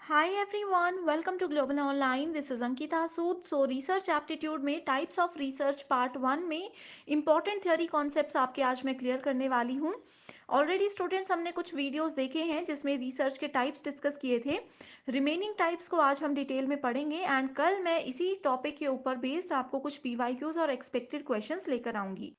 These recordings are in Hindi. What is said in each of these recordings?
Hi everyone, welcome to Global Online. This is Ankita Sood. So research aptitude में टाइप्स ऑफ रिसर्च पार्ट 1 में इम्पॉर्टेंट थ्योरी कॉन्सेप्ट्स आपके आज मैं क्लियर करने वाली हूँ। ऑलरेडी स्टूडेंट्स हमने कुछ वीडियोस देखे हैं जिसमें रिसर्च के टाइप्स डिस्कस किए थे। रिमेनिंग टाइप्स को आज हम डिटेल में पढ़ेंगे एंड कल मैं इसी टॉपिक के ऊपर बेस्ड आपको कुछ पीवाईक्यूज और एक्सपेक्टेड क्वेश्चंस लेकर आऊंगी।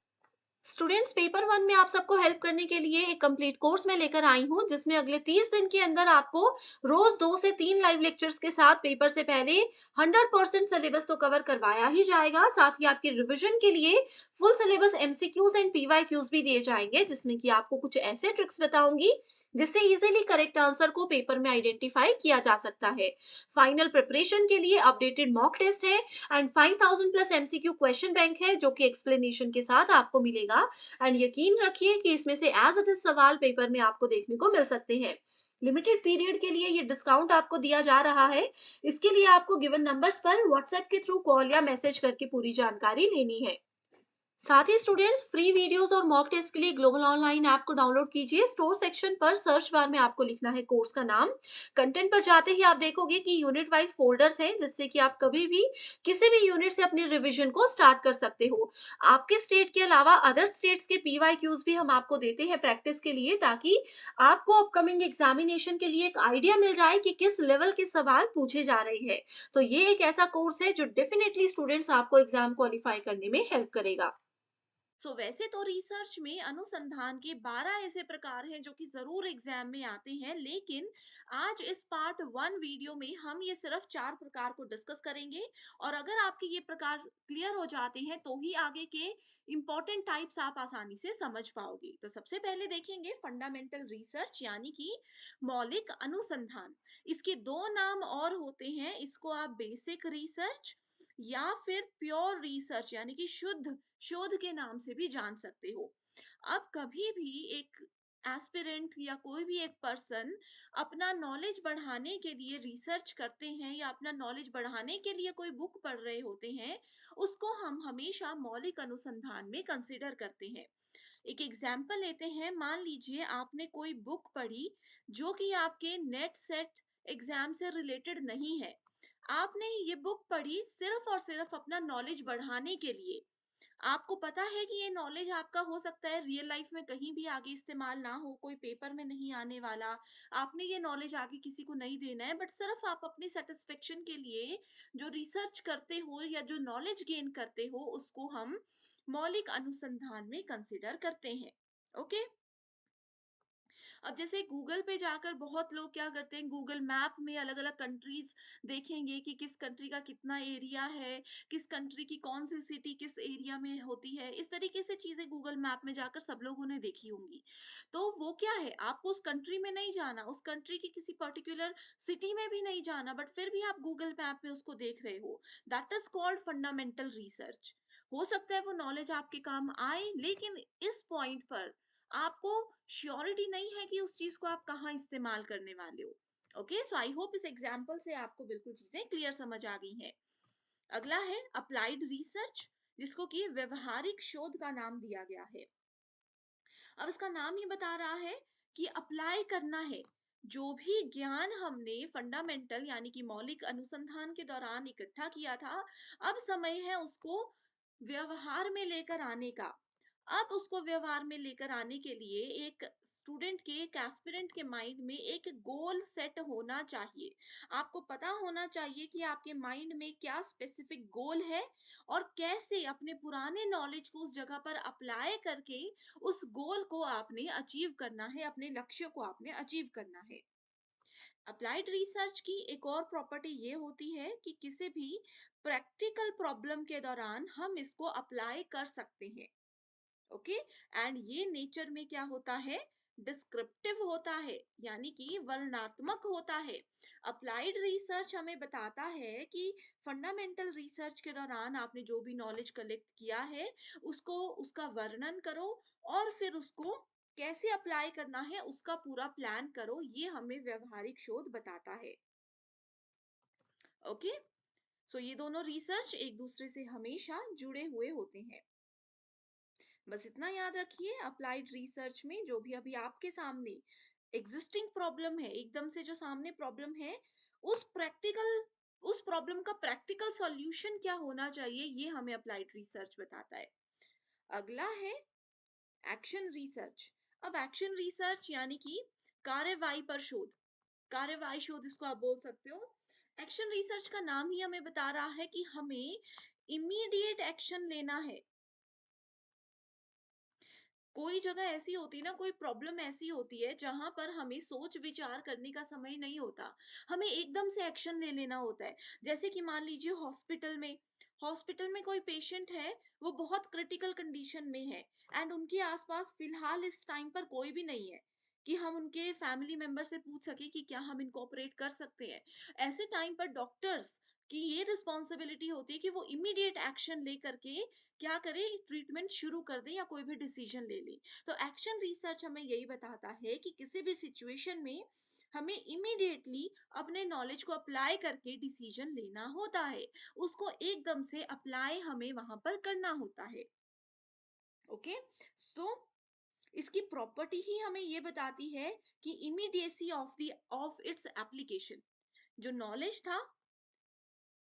स्टूडेंट्स, पेपर वन में आप सबको हेल्प करने के लिए एक कंप्लीट कोर्स में लेकर आई हूँ, जिसमें अगले 30 दिन के अंदर आपको रोज 2 से 3 लाइव लेक्चर्स के साथ पेपर से पहले 100% सिलेबस तो कवर करवाया ही जाएगा। साथ ही आपकी रिवीजन के लिए full syllabus MCQs and PYQs भी दिए जाएंगे, जिसमें कि आपको कुछ ऐसे ट्रिक्स बताऊंगी जिससे इजीली करेक्ट आंसर को पेपर में आइडेंटिफाई किया जा सकता है। फाइनल प्रिपरेशन के लिए अपडेटेड मॉक टेस्ट है and 5000 plus MCQ question bank है, जो कि एक्सप्लेनेशन के साथ आपको मिलेगा। एंड यकीन रखिए कि इसमें से एज इट इज सवाल पेपर में आपको देखने को मिल सकते हैं। लिमिटेड पीरियड के लिए ये डिस्काउंट आपको दिया जा रहा है। इसके लिए आपको गिवन नंबर्स पर व्हाट्सएप के थ्रू कॉल या मैसेज करके पूरी जानकारी लेनी है। साथ ही स्टूडेंट्स, फ्री वीडियोस और मॉक टेस्ट के लिए ग्लोबल ऑनलाइन ऐप को डाउनलोड कीजिए। स्टोर सेक्शन पर सर्च बार में आपको लिखना है कोर्स का नाम। कंटेंट पर जाते ही आप देखोगे कि यूनिट वाइज फोल्डर्स हैं, जिससे कि आप कभी भी किसी भी यूनिट से अपनी रिवीजन को स्टार्ट कर सकते हो। आपके स्टेट के अलावा अदर स्टेट्स के पीवाईक्यूज भी हम आपको देते हैं प्रैक्टिस के लिए, ताकि आपको अपकमिंग एग्जामिनेशन के लिए एक आइडिया मिल जाए कि किस लेवल के सवाल पूछे जा रहे हैं। तो ये एक ऐसा कोर्स है जो डेफिनेटली स्टूडेंट्स आपको एग्जाम क्वालिफाई करने में हेल्प करेगा। वैसे तो रिसर्च में अनुसंधान के 12 ऐसे प्रकार हैं जो कि जरूर एग्जाम में आते हैं, लेकिन आज इस पार्ट 1 वीडियो में हम ये सिर्फ 4 प्रकार को डिस्कस करेंगे। और अगर आपके ये प्रकार क्लियर हो जाते हैं तो ही आगे के इंपॉर्टेंट टाइप्स आप आसानी से समझ पाओगे। तो सबसे पहले देखेंगे फंडामेंटल रिसर्च, यानी कि मौलिक अनुसंधान। इसके दो नाम और होते हैं, इसको आप बेसिक रिसर्च या फिर प्योर रिसर्च यानी कि शुद्ध शोध के नाम से भी जान सकते हो। अब कभी भी एक एस्पिरेंट या कोई भी एक पर्सन अपना नॉलेज बढ़ाने के लिए रिसर्च करते हैं या अपना नॉलेज बढ़ाने के लिए कोई बुक पढ़ रहे होते हैं, उसको हम हमेशा मौलिक अनुसंधान में कंसिडर करते हैं। एक एग्जाम्पल लेते हैं, मान लीजिए आपने कोई बुक पढ़ी जो कि आपके नेट सेट एग्जाम से रिलेटेड नहीं है। आपने ये बुक पढ़ी सिर्फ और सिर्फ अपना नॉलेज बढ़ाने के लिए। आपको पता है कि ये नॉलेज आपका हो सकता है रियल लाइफ में कहीं भी आगे इस्तेमाल ना हो, कोई पेपर में नहीं आने वाला। आपने ये नॉलेज आगे किसी को नहीं देना है, बट सिर्फ आप अपनी सेटिस्फेक्शन के लिए जो रिसर्च करते हो या जो नॉलेज गेन करते हो, उसको हम मौलिक अनुसंधान में कंसिडर करते हैं। ओके। अब जैसे गूगल पे जाकर बहुत लोग क्या करते हैं, गूगल मैप में अलग अलग कंट्रीज देखेंगे कि किस कंट्री का कितना एरिया है, किस कंट्री की कौन सी सिटी किस एरिया में होती है। इस तरीके से चीजें गूगल मैप में जाकर सब लोगों ने देखी होंगी। तो वो क्या है, आपको उस कंट्री में नहीं जाना, उस कंट्री की किसी पर्टिकुलर सिटी में भी नहीं जाना, बट फिर भी आप गूगल मैप में उसको देख रहे हो। That is called fundamental research. हो सकता है वो नॉलेज आपके काम आए, लेकिन इस पॉइंट पर आपको श्योरिटी नहीं है कि उस चीज को आप कहाँ इस्तेमाल करने वाले हो। ओके, सो आई होप इस एग्जांपल से आपको बिल्कुल चीजें क्लियर समझ आ गई हैं। अगला है अप्लाइड रिसर्च, जिसको कि व्यवहारिक शोध का नाम दिया गया है। अब इसका नाम ही बता रहा है कि अप्लाई करना है। जो भी ज्ञान हमने फंडामेंटल यानी कि मौलिक अनुसंधान के दौरान इकट्ठा किया था, अब समय है उसको व्यवहार में लेकर आने का। अब उसको व्यवहार में लेकर आने के लिए एक स्टूडेंट के, एक एस्पिरेंट के माइंड में एक गोल सेट होना चाहिए। आपको पता होना चाहिए कि आपके माइंड में क्या स्पेसिफिक गोल है और कैसे अपने पुराने नॉलेज को उस जगह पर अप्लाई करके उस गोल को आपने अचीव करना है, अपने लक्ष्य को आपने अचीव करना है। अप्लाइड रिसर्च की एक और प्रॉपर्टी ये होती है कि किसी भी प्रैक्टिकल प्रॉब्लम के दौरान हम इसको अप्लाई कर सकते हैं। ओके। एंड ये नेचर में क्या होता है, डिस्क्रिप्टिव होता है, यानी कि वर्णनात्मक होता है। अप्लाइड रिसर्च हमें बताता है कि फंडामेंटल रिसर्च के दौरान आपने जो भी नॉलेज कलेक्ट किया है, उसको, उसका वर्णन करो और फिर उसको कैसे अप्लाई करना है उसका पूरा प्लान करो। ये हमें व्यवहारिक शोध बताता है। ओके। सो ये दोनों रिसर्च एक दूसरे से हमेशा जुड़े हुए होते हैं। बस इतना याद रखिए, अप्लाइड रिसर्च में जो भी अभी आपके सामने एग्जिस्टिंग प्रॉब्लम है, एकदम से जो सामने प्रॉब्लम है, उस प्रॉब्लम का प्रैक्टिकल सॉल्यूशन क्या होना चाहिए, ये हमें अप्लाइड रिसर्च बताता है। अगला है एक्शन रिसर्च। अब एक्शन रिसर्च यानी कि कार्यवाही पर शोध, कार्यवाही शोध इसको आप बोल सकते हो। एक्शन रिसर्च का नाम ही हमें बता रहा है कि हमें इमीडिएट एक्शन लेना है। कोई जगह ऐसी होती है ना, कोई प्रॉब्लम ऐसी होती है जहां पर हमें सोच विचार करने का समय नहीं होता, हमें एकदम से एक्शन ले लेना होता है। जैसे कि मान लीजिए हॉस्पिटल में कोई पेशेंट है, वो बहुत क्रिटिकल कंडीशन में है एंड उनके आसपास फिलहाल इस टाइम पर कोई भी नहीं है कि हम उनके फैमिली मेंबर से पूछ सके कि क्या हम इनको ऑपरेट कर सकते हैं। ऐसे टाइम पर डॉक्टर्स की ये रिस्पॉन्सिबिलिटी होती है कि वो इमीडिएट एक्शन लेकर के क्या करे, ट्रीटमेंट शुरू कर दें या कोई भी डिसीजन ले लें। तो एक्शन रिसर्च हमें यही बताता है कि किसी भी सिचुएशन में हमें इमीडिएटली अपने नॉलेज को अप्लाई करके डिसीजन लेना होता है, उसको एकदम से अप्लाई हमें वहां पर करना होता है। ओके, सो इसकी प्रॉपर्टी ही हमें ये बताती है कि इमीडिएसी ऑफ इट्स एप्लीकेशन, जो नॉलेज था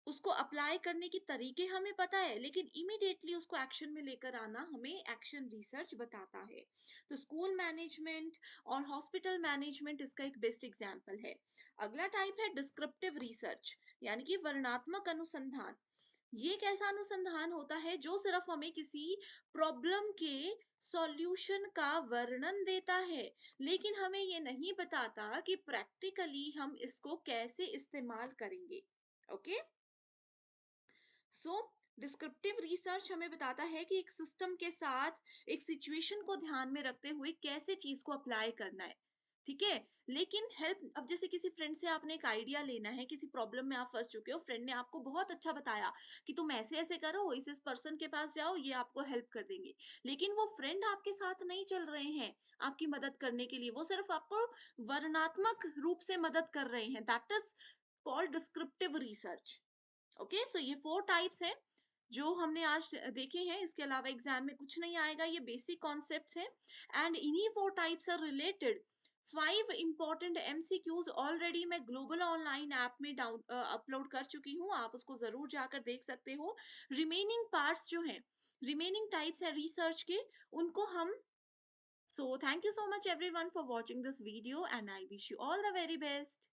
उसको अप्लाई करने की तरीके हमें पता है, लेकिन इमीडिएटली उसको एक्शन में लेकर आना हमें एक्शन रिसर्च बताता है। तो स्कूल मैनेजमेंट और हॉस्पिटल मैनेजमेंट इसका एक बेस्ट एग्जांपल है। अगला टाइप है डिस्क्रिप्टिव रिसर्च, यानी कि वर्णनात्मक अनुसंधान। ये एक ऐसा अनुसंधान होता है जो सिर्फ हमें किसी प्रॉब्लम के सॉल्यूशन का वर्णन देता है, लेकिन हमें ये नहीं बताता कि प्रैक्टिकली हम इसको कैसे इस्तेमाल करेंगे। ओके, सो डिस्क्रिप्टिव रिसर्च हमें बताता है कि एक सिस्टम के साथ एक सिचुएशन को ध्यान में रखते हुए कैसे चीज को अप्लाई करना है। ठीक है, लेकिन हेल्प, अब जैसे किसी फ्रेंड से आपने एक आइडिया लेना है, किसी प्रॉब्लम में आप फंस चुके हो, फ्रेंड ने आपको बहुत अच्छा बताया कि तुम ऐसे ऐसे करो, इस पर्सन के पास जाओ, ये आपको हेल्प कर देंगे। लेकिन वो फ्रेंड आपके साथ नहीं चल रहे हैं आपकी मदद करने के लिए, वो सिर्फ आपको वर्णनात्मक रूप से मदद कर रहे हैं। That is called descriptive research. Okay, so ये 4 टाइप्स हैं जो हमने आज देखे हैं। इसके अलावा एग्जाम में कुछ नहीं आएगा, ये बेसिक कॉन्सेप्ट्स हैं एंड इन्हीं 4 types are related 5 important MCQs already मैं ग्लोबल ऑनलाइन ऐप में डाउन अपलोड कर चुकी हूँ, आप उसको जरूर जाकर देख सकते हो। रिमेनिंग पार्ट्स जो हैं, रिमेनिंग टाइप्स है रिसर्च के, उनको हम, so thank you so much everyone for watching this video and I wish you all the very best.